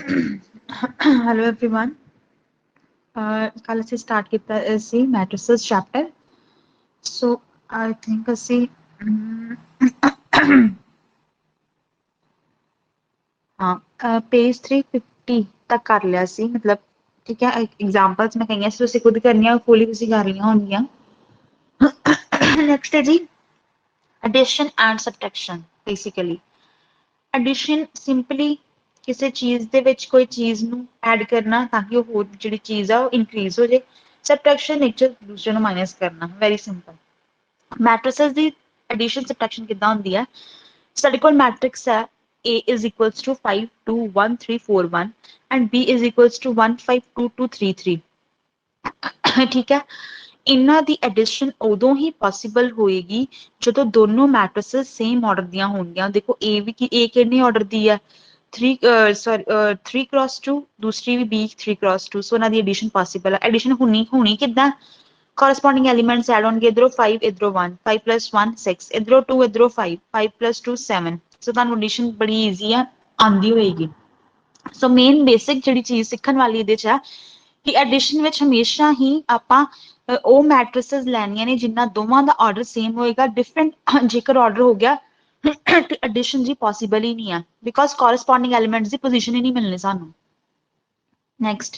Hello everyone. कल ਅਸੀਂ start ਕੀਤਾ ਸੀ ਮੈਟ੍ਰਿਸਸ ਚੈਪਟਰ। ਸੋ ਆਈ ਥਿੰਕ ਅਸੀਂ ਹਾਂ ਪੇਜ 350 ਤੱਕ ਕਰ ਲਿਆ ਸੀ, ਮਤਲਬ ਠੀਕ ਹੈ। ਐਗਜ਼ਾਮਪਲਸ ਮੈਂ ਕਹੀਆਂ ਸੀ ਤੁਸੀਂ ਖੁਦ ਕਰਨੀਆਂ, ਫੁੱਲੀ ਤੁਸੀਂ ਕਰ ਲਈਆਂ ਹੋਣਗੀਆਂ। ਨੈਕਸਟ ਹੈ ਜੀ addition and subtraction। basically addition simply ਕਿਸੇ ਚੀਜ਼ ਦੇ ਵਿੱਚ ਕੋਈ ਚੀਜ਼ ਨੂੰ ਐਡ ਕਰਨਾ ਤਾਂ ਕਿ ਉਹ ਹੋਰ ਜਿਹੜੀ ਚੀਜ਼ ਆ ਉਹ ਇਨਕਰੀਜ਼ ਹੋ ਜਾਏ। ਸਬਟ੍ਰੈਕਸ਼ਨ ਇੱਕ ਦੂਸਰੇ ਨੂੰ ਮਾਈਨਸ ਕਰਨਾ, ਵੈਰੀ ਸਿੰਪਲ। ਮੈਟ੍ਰਿਸਸ ਦੀ ਐਡੀਸ਼ਨ ਸਬਟ੍ਰੈਕਸ਼ਨ ਕਿੱਦਾਂ ਹੁੰਦੀ ਹੈ? ਸਾਡੇ ਕੋਲ ਮੈਟ੍ਰਿਕਸ ਹੈ A is equals to 5 2 1 3 4 1 and B is equals to 1 5 2 2 3 3। ਠੀਕ ਹੈ, ਇਹਨਾਂ ਦੀ ਐਡੀਸ਼ਨ ਉਦੋਂ ਹੀ ਪੋਸੀਬਲ ਹੋਏਗੀ ਜਦੋਂ ਦੋਨੋਂ ਮੈਟ੍ਰਿਸਸ ਸੇਮ ਆਰਡਰ ਦੀਆਂ ਹੋਣਗੀਆਂ। ਦੇਖੋ A ਵੀ ਕੀ A ਕਿੰਨੇ ਆਰਡਰ ਦੀ ਹੈ? 3 cross 2, दूसरी भी B 3 cross 2। ਸੋ ਇਹਨਾਂ ਦੀ ਐਡੀਸ਼ਨ ਪੋਸੀਬਲ ਹੈ। ਐਡੀਸ਼ਨ ਹੋਣੀ ਕਿੱਦਾਂ? corresponding elements add ਹੋਣਗੇ, ਇਧਰੋਂ 5 ਇਧਰੋਂ 1 5 plus 1 6 ਇਧਰੋਂ 2 ਇਧਰੋਂ 5 5 plus 2 7। ਸੋ ਤੁਹਾਨੂੰ ਐਡੀਸ਼ਨ ਬੜੀ ਈਜ਼ੀ ਆ, ਆਂਦੀ ਹੋਏਗੀ। ਸੋ ਮੇਨ ਬੇਸਿਕ ਜਿਹੜੀ ਚੀਜ਼ ਸਿੱਖਣ ਵਾਲੀ ਇਹਦੇ ਚ ਹੈ ਕਿ ਐਡੀਸ਼ਨ ਵਿੱਚ ਹਮੇਸ਼ਾ ਹੀ ਆਪਾਂ ਉਹ ਮੈਟ੍ਰਿਸਸ ਲੈਣੀਆਂ ਨੇ ਜਿਨ੍ਹਾਂ ਦੋਵਾਂ ਦਾ ਆਰਡਰ ਸੇਮ ਹੋਏਗਾ। ਡਿਫਰੈਂਟ ਜੇਕਰ ਆਰਡਰ ਹੋ ਗਿਆ ਤੇ ਐਡੀਸ਼ਨ ਜੀ ਪੋਸੀਬਲ ਹੀ ਨਹੀਂ ਹੈ, because corresponding elements the position ਹੀ ਨਹੀਂ ਮਿਲਣੀ ਸਾਨੂੰ। ਨੈਕਸਟ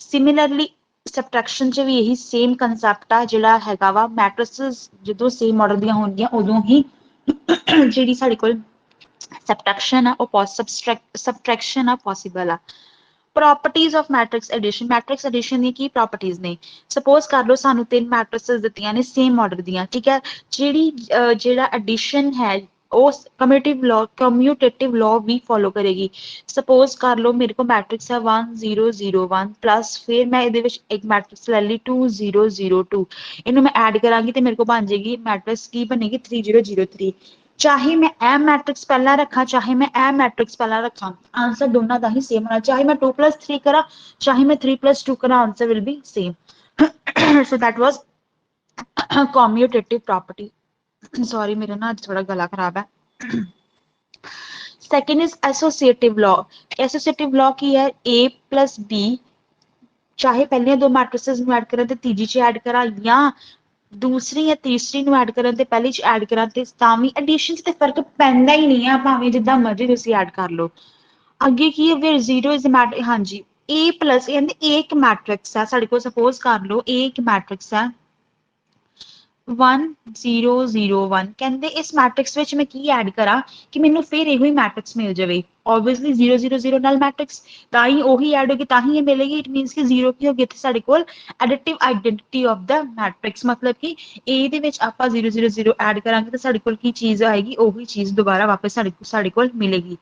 ਸਿਮਿਲਰਲੀ ਸਬਟ੍ਰੈਕਸ਼ਨ ਚ ਵੀ ਇਹੀ ਸੇਮ ਕੰਸੈਪਟ ਆ ਜਿਹੜਾ ਹੈਗਾ ਵਾ। ਮੈਟ੍ਰਿਸਸ ਜਦੋਂ ਸੇਮ ਆਰਡਰ ਦੀਆਂ ਹੋਣਗੀਆਂ ਉਦੋਂ ਹੀ ਜਿਹੜੀ ਸਾਡੇ ਕੋਲ ਸਬਟ੍ਰੈਕਸ਼ਨ ਆ ਉਹ ਸਬਟ੍ਰੈਕਸ਼ਨ ਆ ਪੋਸੀਬਲ ਆ। Properties of matrix addition. Matrix addition ਦੀਆਂ ਕੀ ਪ੍ਰੋਪਰਟੀਜ਼ ਨੇ? ਸਪੋਜ਼ ਕਰ ਲਓ ਸਾਨੂੰ 3 ਮੈਟ੍ਰਿਸਸ ਦਿੱਤੀਆਂ ਨੇ ਸੇਮ ਆਰਡਰ ਦੀਆਂ, ਠੀਕ ਹੈ। ਜਿਹੜਾ ਐਡੀਸ਼ਨ ਹੈ ਉਹ ਕਮਿਊਟੇਟਿਵ ਲਾਅ ਵੀ ਫੋਲੋ ਕਰੇਗੀ। ਸਪੋਜ਼ ਕਰ ਲਓ ਮੇਰੇ ਕੋਲ ਮੈਟ੍ਰਿਕਸ ਹੈ 1 0 0 1 ਪਲੱਸ ਫਿਰ ਮੈਂ ਇਹਦੇ ਵਿੱਚ ਇੱਕ ਮੈਟ੍ਰਿਕਸ ਲੈ ਲਈ 2 0 0 2। ਇਹਨੂੰ ਮੈਂ ਐਡ ਕਰਾਂਗੀ ਤੇ ਮੇਰੇ ਕੋਲ ਬਣ ਜਾਏਗੀ ਮੈਟ੍ਰਿਕਸ ਕੀ ਬਣੇਗੀ 3 0 0 3। ਚਾਹੇ ਮੈਂ ਇਹ ਮੈਟ੍ਰਿਕਸ ਪਹਿਲਾਂ ਰੱਖਾਂ ਚਾਹੇ ਮੈਂ ਇਹ ਮੈਟ੍ਰਿਕਸ ਪਹਿਲਾਂ ਰੱਖਾਂ, ਆਂਸਰ ਦੋਨਾਂ ਦਾ ਹੀ ਸੇਮ ਹੋਣਾ। ਚਾਹੇ ਮੈਂ 2 plus 3 ਕਰਾਂ ਚਾਹੇ ਮੈਂ 3 plus 2 ਕਰਾਂ, answer will be same. So that was commutative property। Sorry ਮੇਰਾ ਨਾ ਅੱਜ ਥੋੜਾ ਗਲਾ ਖਰਾਬ ਹੈ। Second is associative law. Associative law ਕੀ ਹੈ? A plus B ਚਾਹੇ ਪਹਿਲੀਆਂ ਦੋ ਮੈਟ੍ਰਿਸਸ ਨੂੰ ਐਡ ਕਰਾਂ ਤੇ ਤੀਜੀ ਚ ਐਡ ਕਰਾਂ, ਜਾਂ ਦੂਸਰੀ ਜਾਂ ਤੀਸਰੀ ਨੂੰ ਐਡ ਕਰਨ ਤੇ ਪਹਿਲੀ ਚ ਐਡ ਕਰਾਂ, ਤੇ ਤਾਂ ਵੀ ਐਡੀਸ਼ਨ ਚ ਤੇ ਫਰਕ ਪੈਂਦਾ ਹੀ ਨਹੀਂ ਆ, ਭਾਵੇਂ ਜਿੱਦਾਂ ਮਰਜ਼ੀ ਤੁਸੀਂ ਐਡ ਕਰ ਲਓ। ਅੱਗੇ ਕੀ ਹੈ ਫਿਰ? 0 ਇਜ਼ ਹਾਂਜੀ A plus ਕਹਿੰਦੇ A ਇੱਕ ਮੈਟ੍ਰਿਕਸ ਹੈ ਸਾਡੇ ਕੋਲ। ਸਪੋਜ਼ ਕਰ ਲਓ A ਇੱਕ ਮੈਟ੍ਰਿਕਸ ਹੈ 1 0 0 1। ਕਹਿੰਦੇ ਇਸ ਮੈਟ੍ਰਿਕਸ ਵਿੱਚ ਮੈਂ ਕੀ ਐਡ ਕਰਾਂ ਕਿ ਮੈਨੂੰ ਫਿਰ ਇਹੋ ਹੀ ਮੈਟ੍ਰਿਕਸ ਮਿਲ ਜਾਵੇ? obviously 0 0 0 ਨਾਲ ਮੈਟ੍ਰਿਕਸ ਤਾਂ ਹੀ ਉਹੀ ਐਡ ਹੋਗੀ ਤਾਂ ਹੀ ਇਹ ਮਿਲੇਗੀ। ਇਟ ਮੀਨਸ ਕਿ 0 ਕੀ ਹੋ ਗਈ ਇੱਥੇ ਸਾਡੇ ਕੋਲ additive identity of the matrix. ਮਤਲਬ ਕਿ A ਦੇ ਵਿੱਚ ਆਪਾਂ 0 0 0 ਐਡ ਕਰਾਂਗੇ ਤਾਂ ਸਾਡੇ ਕੋਲ ਕੀ ਚੀਜ਼ ਆਏਗੀ? ਉਹੀ ਚੀਜ਼ ਦੁਬਾਰਾ ਵਾਪਸ ਸਾਡੇ ਕੋਲ ਮਿਲੇਗੀ।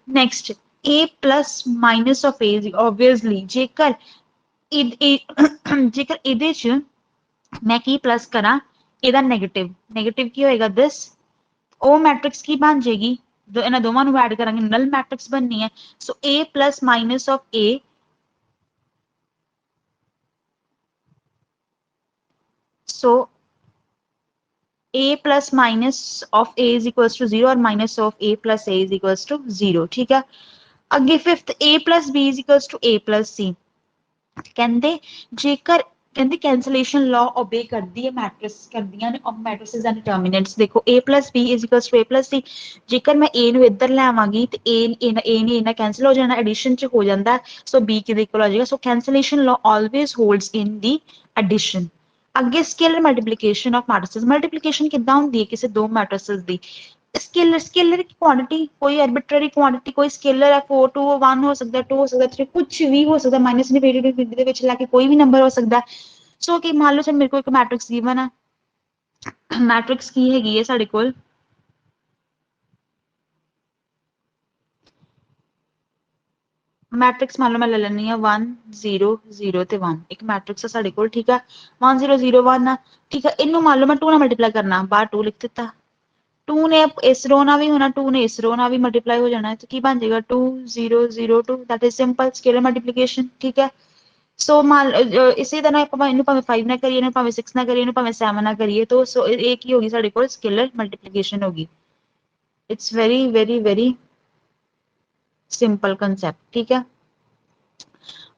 Next A plus minus of A। obviously ਜੇਕਰ ਇਹਦੇ ਚ ਮੈਂ ਕੀ ਪਲੱਸ ਕਰਾਂ ਇਹਦਾ ਨੈਗੇਟਿਵ ਕੀ ਹੋਏਗਾ? ਦਿਸ ਉਹ ਮੈਟ੍ਰਿਕਸ ਕੀ ਬਣ ਜਾਏਗੀ? ਇਹਨਾਂ ਦੋਵਾਂ ਨੂੰ ਐਡ ਕਰਾਂਗੇ ਨਲ ਮੈਟ੍ਰਿਕਸ ਬਣਨੀ ਹੈ। ਸੋ A plus minus of A, so A plus minus of A is equals to 0 और minus of A plus A is equals to 0। ठीक है, ਅੱਗੇ fifth A plus B is equals to A plus C। ਕਹਿੰਦੇ ਜੇਕਰ ਕਹਿੰਦੇ cancellation law obey ਕਰਦੀ ਹੈ matrix ਕਰਦੀਆਂ ਨੇ ਮੈਟ੍ਰਿਸਸ ਐਂਡ ਡਿਟਰਮੀਨੈਂਟਸ। ਦੇਖੋ A plus B is equals to A plus C। ਜੇਕਰ ਮੈਂ A ਨੂੰ ਇੱਧਰ ਲੈਵਾਂਗੀ ਤੇ A ਨਾਲ ਕੈਂਸਲ ਹੋ ਜਾਣਾ, ਐਡੀਸ਼ਨ ਚ ਹੋ ਜਾਂਦਾ। ਸੋ B ਕਿਹਦੇ ਇਕੁਅਲ ਹੋ ਜਾਏਗਾ? ਸੋ ਕੈਂਸਲੇਸ਼ਨ ਲਾਅ ਆਲਵੇਜ਼ ਹੋਲਡਸ ਇਨ ਦੀ ਐਡੀਸ਼ਨ। ਅੱਗੇ ਸਕੇਲਰ ਮਲਟੀਪਲੀਕੇਸ਼ਨ ਆਫ ਮੈਟ੍ਰਿਸਸ। ਮਲਟੀਪਲੀਕੇਸ਼ਨ ਕਿੱਦਾਂ ਹੁੰਦੀ ਹੈ ਕਿਸੇ ਦੋ ਮੈਟ੍ਰਿਸਸ ਦੀ? स्केलर की क्वांटिटी कोई आर्बिट्ररी क्वांटिटी कोई स्केलर है 4 2 1 हो सकता है 2 हो सकता है 3 कुछ भी हो सकता है माइनस इनफिनिटी ਦੇ ਵਿੱਚ ਲੈ ਕੇ ਕੋਈ ਵੀ ਨੰਬਰ ਹੋ ਸਕਦਾ ਹੈ। ਸੋ ਕਿ ਮੰਨ ਲਓ ਜੇ ਮੇਰੇ ਕੋਲ ਇੱਕ ਮੈਟ੍ਰਿਕਸ ਗਿਵਨ ਹੈ, ਮੈਟ੍ਰਿਕਸ ਕੀ ਹੈਗੀ ਹੈ ਸਾਡੇ ਕੋਲ ਮੈਟ੍ਰਿਕਸ ਮੰਨ ਲਓ ਮੈਂ ਲੈ ਲੈਣੀ ਆ 1 0 0 ਤੇ 1 ਇੱਕ ਮੈਟ੍ਰਿਕਸ ਹੈ ਸਾਡੇ ਕੋਲ। ਠੀਕ ਹੈ 1 0 0 1 ਠੀਕ ਹੈ, ਇਹਨੂੰ ਮੰਨ ਲਓ ਮੈਂ 2 ਨਾਲ ਮਲਟੀਪਲਾਈ ਕਰਨਾ, ਬਾਹਰ 2 ਲਿਖ ਦਿੱਤਾ। 2 ਨੇ ਇਸ ਰੋ ਨਾਲ ਵੀ ਹੋਣਾ 2 ਨੇ ਇਸ ਰੋ ਨਾਲ ਵੀ ਮਲਟੀਪਲਾਈ ਹੋ ਜਾਣਾ, ਤੇ ਕੀ ਬਣ ਜਾਏਗਾ 2 0 0 2। That is simple scalar multiplication. ठीक है, सो इसी तरह ਇਹਨੂੰ ਭਾਵੇਂ 5 ਨਾ ਕਰੀਏ ਇਹਨੂੰ ਭਾਵੇਂ 6 ਨਾ ਕਰੀਏ ਇਹਨੂੰ ਭਾਵੇਂ 7 ਨਾ ਕਰੀਏ ਤਾਂ ਸੋ ਇਹ ਕੀ ਹੋਗੀ ਸਾਡੇ ਕੋਲ ਸਕੇਲਰ ਮਲਟੀਪਲੀਕੇਸ਼ਨ ਹੋਗੀ। ਇਟਸ ਵੈਰੀ सिंपल कंसेप्ट, ठीक है।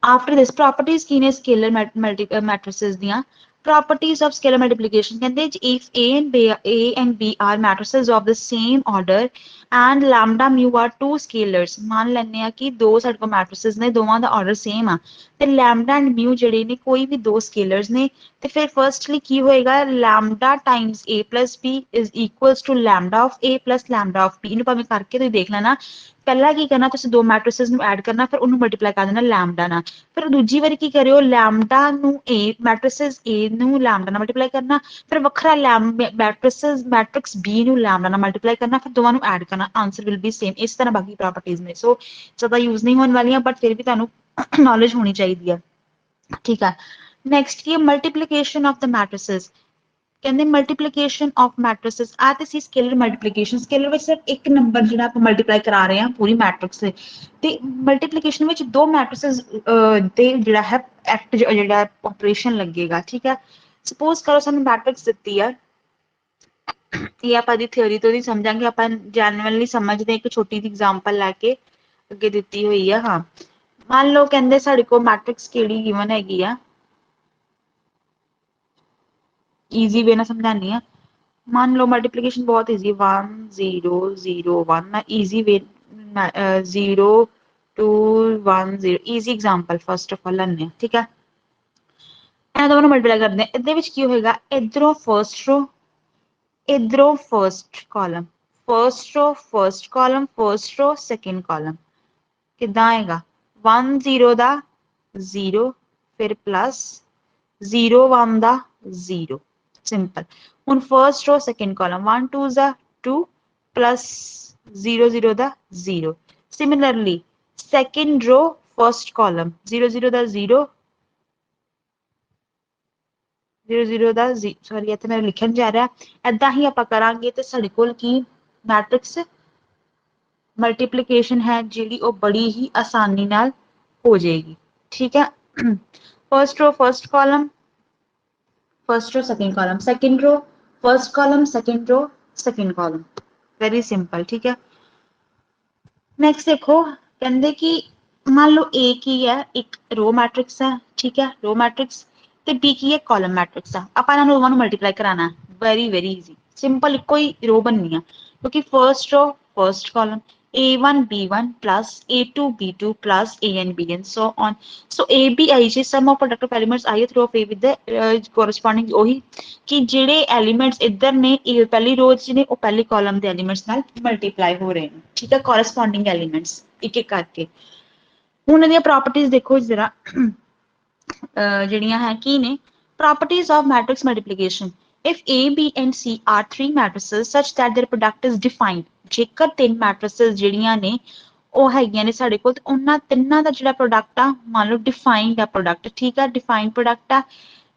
आफ्टर दिस प्रॉपर्टीज की ने स्केलर मैट्रिसेस दियां properties of scalar multiplication कहते if A and B are matrices of the same order and lambda mu are two scalars मान लेने कि दो साडे को matrices ने दोवां दा order same आ ते lambda and mu ਜਿਹੜੇ ਨੇ ਕੋਈ ਵੀ ਦੋ scalars ਨੇ ਤੇ ਫਿਰ firstly ਕੀ ਹੋਏਗਾ lambda times A plus B is equals to lambda of A plus lambda of B ਇਹਨੂੰ ਭਾਵੇਂ ਕਰਕੇ ਤੁਸੀਂ ਦੇਖ ਲੈਣਾ ਪਹਿਲਾਂ ਕੀ ਕਰਨਾ ਤੁਸੀਂ ਦੋ ਮੈਟ੍ਰਿਸਸ ਨੂੰ ਐਡ ਕਰਨਾ ਫਿਰ ਉਹਨੂੰ ਮਲਟੀਪਲਾਈ ਕਰ ਦੇਣਾ ਲੈਮਡਾ ਨਾਲ ਫਿਰ ਦੂਜੀ ਵਾਰੀ ਕੀ ਕਰਿਓ ਲੈਮਡਾ ਨੂੰ A ਮੈਟ੍ਰਿਸਸ A ਨੂੰ ਲੈਮਡਾ ਨਾਲ ਮਲਟੀਪਲਾਈ ਕਰਨਾ ਫਿਰ ਵੱਖਰਾ ਮੈਟ੍ਰਿਕਸ B ਨੂੰ ਲੈਮਡਾ ਨਾਲ ਮਲਟੀਪਲਾਈ ਕਰਨਾ ਫਿਰ ਦੋਵਾਂ ਨੂੰ ਐਡ ਕਰਨਾ ਆਨਸਰ ਵਿਲ ਬੀ ਸੇਮ ਇਸ ਤਰ੍ਹਾਂ ਬਾਕੀ ਪ੍ਰੋਪਰਟੀਜ਼ ਨੇ ਸੋ ਜ਼ਿਆਦਾ ਯੂਜ਼ ਨਹੀਂ ਹੋਣ ਵਾਲੀਆਂ ਬਟ ਫਿਰ ਵੀ ਤੁਹਾਨੂੰ ਨੌਲੇਜ ਹੋਣੀ ਚਾਹੀਦੀ ਹੈ ਠੀਕ ਹੈ ਨੈਕਸਟ ਕੀ ਹੈ ਮਲਟੀਪਲੀਕੇਸ਼ਨ ਆਫ ਦ ਮੈਟ੍ਰਿਸਸ ਕਹਿੰਦੇ ਮਲਟੀਪਲੀਕੇਸ਼ਨ ਆਫ ਮੈਟ੍ਰਿਸਸ ਆ ਤੇ ਸੀ ਸਕੇਲਰ ਮਲਟੀਪਲੀਕੇਸ਼ਨ ਸਕੇਲਰ ਵਿੱਚ ਸਿਰਫ ਇੱਕ ਨੰਬਰ ਜਿਹੜਾ ਆਪਾਂ ਮਲਟੀਪਲਾਈ ਕਰਾ ਰਹੇ ਹਾਂ ਪੂਰੀ ਮੈਟ੍ਰਿਕਸ ਦੇ ਤੇ ਮਲਟੀਪਲੀਕੇਸ਼ਨ ਵਿੱਚ ਦੋ ਮੈਟ੍ਰਿਸਸ ਦੇ ਜਿਹੜਾ ਹੈ ਐਕਟ ਜਿਹੜਾ ਆਪਰੇਸ਼ਨ ਲੱਗੇਗਾ ਠੀਕ ਹੈ ਸਪੋਜ਼ ਕਰੋ ਸਾਨੂੰ ਮੈਟ੍ਰਿਕਸ ਦਿੱਤੀ ਆ ਇਹ ਆਪਾਂ ਦੀ ਥਿਉਰੀ ਤੋਂ ਨਹੀਂ ਸਮਝਾਂਗੇ ਆਪਾਂ ਜੈਨੂਅਲੀ ਸਮਝਦੇ ਇੱਕ ਛੋਟੀ ਜਿਹੀ ਐਗਜ਼ਾਮਪਲ ਲੈ ਕੇ ਅੱਗੇ ਦਿੱਤੀ ਹੋਈ ਆ ਹਾਂ ਮੰਨ ਲਓ ਕਹਿੰਦੇ ਸਾਡੇ ਕੋਲ ਮੈਟ੍ਰਿਕਸ ਕਿਹੜੀ ਗਿਵਨ ਹੈਗੀ ਆ ਈਜ਼ੀ ਵੇ ਨਾਲ ਸਮਝਾਨੀ ਆ मान लो मल्टीप्लिकेशन बहुत इजी 1 0 0 1 मैं easy way 0 2 1 0 easy example first of all लेने ठीक है ਇਹ ਦੋਨੋਂ ਮਲਟੀਪਲਾਈ ਕਰਦੇ ਆ ਇਹਦੇ ਵਿੱਚ ਕੀ ਹੋਏਗਾ ਇਧਰੋਂ ਫਰਸਟ ਰੋ ਇਧਰੋਂ ਫਰਸਟ ਕਾਲਮ ਫਰਸਟ ਰੋ ਸੈਕੰਡ ਕਾਲਮ ਕਿਦਾਂ ਆਏਗਾ 1 0 ਦਾ 0 ਫਿਰ ਪਲੱਸ 0 1 ਦਾ 0 simple ਹੁਣ first row second column 1 2 is 2 plus 0 0 the 0 similarly second row first column 0 0 the 0 0 0 the sorry ਇੱਥੇ ਮੈਂ ਲਿਖਣ ਜਾ ਰਿਹਾ ਐਦਾਂ ਹੀ ਆਪਾਂ ਕਰਾਂਗੇ ਤੇ ਸਾਡੇ ਕੋਲ ਕੀ ਮੈਟ੍ਰਿਕਸ ਮਲਟੀਪਲੀਕੇਸ਼ਨ ਹੈ ਜਿਹੜੀ ਉਹ ਬੜੀ ਹੀ ਆਸਾਨੀ ਨਾਲ ਹੋ ਜਾਏਗੀ ਠੀਕ ਹੈ first row first column first row second column second row first column second row second column very simple ठीक है next देखो कहते कि मान लो A की है एक रो मैट्रिक्स है ठीक है रो मैट्रिक्स ਤੇ B ਕੀ ਹੈ ਕਾਲਮ ਮੈਟ੍ਰਿਕਸ ਆ ਆਪਾਂ ਇਹਨਾਂ ਨੂੰ ਦੋਵਾਂ ਨੂੰ ਮਲਟੀਪਲਾਈ ਕਰਾਣਾ ਵੈਰੀ ਈਜ਼ੀ ਸਿੰਪਲ ਇੱਕੋ ਹੀ ਰੋ ਬਣਨੀ ਆ ਕਿਉਂਕਿ ਫਰਸਟ ਰੋ first column A1 B1 plus A2 B2 plus AN BN so on so ABIJ sum of product of elements I through of A with the corresponding ਉਹੀ ਕਿ ਜਿਹੜੇ ਐਲੀਮੈਂਟਸ ਇੱਧਰ ਨੇ ਇਹ ਪਹਿਲੀ ਰੋ ਚ ਨੇ ਉਹ ਪਹਿਲੀ ਕਾਲਮ ਦੇ ਐਲੀਮੈਂਟਸ ਨਾਲ ਮਲਟੀਪਲਾਈ ਹੋ ਰਹੇ ਨੇ ਠੀਕ ਹੈ corresponding ਐਲੀਮੈਂਟਸ ਇੱਕ ਇੱਕ ਕਰਕੇ ਹੁਣ ਇਹਦੀਆਂ ਪ੍ਰੋਪਰਟੀਜ਼ ਦੇਖੋ ਜਰਾ ਜਿਹੜੀਆਂ ਹੈ ਕੀ ਨੇ properties of matrix multiplication if A B and C are three matrices such that their product is defined ਜੇਕਰ ਤਿੰਨ matrices ਜਿਹੜੀਆਂ ਨੇ ਉਹ ਹੈਗੀਆਂ ਨੇ ਸਾਡੇ ਕੋਲ ਤੇ ਉਹਨਾਂ ਤਿੰਨਾਂ ਦਾ ਜਿਹੜਾ ਪ੍ਰੋਡਕਟ ਆ ਮੰਨ ਲਓ ਡਿਫਾਈਨਡ ਆ ਪ੍ਰੋਡਕਟ ਠੀਕ ਆ ਡਿਫਾਈਨਡ ਪ੍ਰੋਡਕਟ ਆ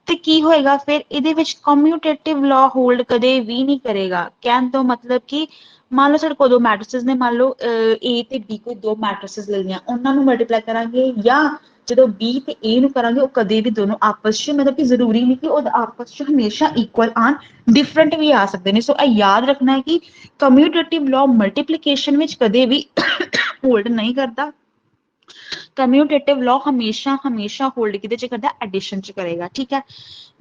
ਤੇ ਕੀ ਹੋਏਗਾ ਫਿਰ ਇਹਦੇ ਵਿੱਚ ਕਮਿਊਟੇਟਿਵ ਲਾਅ ਹੋਲਡ ਕਦੇ ਵੀ ਨਹੀਂ ਕਰੇਗਾ ਕਹਿਣ ਤੋਂ ਮਤਲਬ ਕਿ ਮੰਨ ਲਓ ਸਾਡੇ ਕੋਲ ਦੋ ਮੈਟ੍ਰਿਸਸ ਨੇ ਮੰਨ ਲਓ A ਤੇ B ਕੋਈ ਦੋ ਮੈਟ੍ਰਿਸਸ ਲੈ ਲਈਆਂ ਉਹਨਾਂ ਨੂੰ ਮਲਟੀਪਲਾਈ ਕਰਾਂਗੇ ਜਾਂ ਜਦੋਂ B ਤੇ A ਨੂੰ ਕਰਾਂਗੇ ਉਹ ਕਦੇ ਵੀ ਦੋਨੋਂ ਆਪਸ ਚ ਮਤਲਬ ਕਿ ਜ਼ਰੂਰੀ ਨਹੀਂ ਕਿ ਉਹ ਆਪਸ ਚ ਹਮੇਸ਼ਾ ਇਕੁਅਲ ਆਣ ਡਿਫਰੈਂਟ ਵੀ ਆ ਸਕਦੇ ਨੇ ਸੋ ਇਹ ਯਾਦ ਰੱਖਣਾ ਹੈ ਕਿ ਕਮਿਊਟੇਟਿਵ ਲਾਅ ਮਲਟੀਪਲੀਕੇਸ਼ਨ ਵਿੱਚ ਕਦੇ ਵੀ ਹੋਲਡ ਨਹੀਂ ਕਰਦਾ ਕਮਿਊਟੇਟਿਵ ਲਾਅ ਹਮੇਸ਼ਾ ਹੋਲਡ ਕਿਹਦੇ ਚ ਕਰਦਾ ਐਡੀਸ਼ਨ ਚ ਕਰੇਗਾ ਠੀਕ ਹੈ